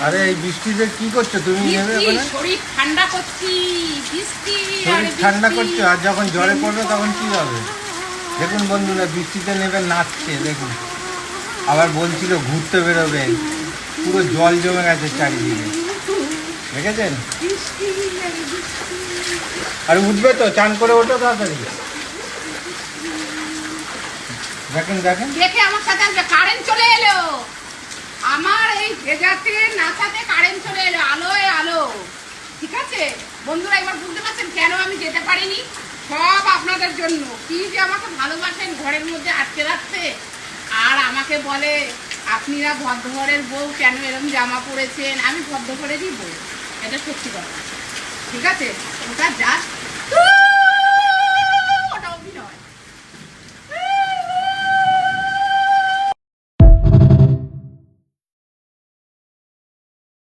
আরে এই বৃষ্টিতে কি করছো তুমি? শরীর ঠান্ডা করছি, বৃষ্টি শরীর ঠান্ডা করছো, আর যখন জ্বরে পড়বে তখন কি হবে? দেখুন বন্ধুরা, বৃষ্টিতে নেবে নাচছে দেখুন, আবার বলছিল ঘুরতে বেরোবে, পুরো জল জমে গেছে চারিদিকে, দেখেছেন? আর উঠবে তো, চান করে ওঠো তাড়াতাড়ি। দেখেন দেখেন, দেখে আমার সাথে আসবে। কারেন্ট চলে এলো আমার এই ভেজাতে নাচাতে, কারেন্ট চলে এলো, আলোয় আলো। ঠিক আছে বন্ধুরা, এবার বুঝতে পারছেন কেন আমি যেতে পারিনি? সব আপনাদের জন্য। কি যে আমাকে ভালোবাসেন ঘরের মধ্যে আটকে রাখতে, আর আমাকে বলে আপনারা ভদ্রঘরের বউ, কেন এরকম জামা পরেছেন? আমি ভদ্রঘরেরই বউ, এটা সত্যি কথা। ঠিক আছে, ওটা জাস্ট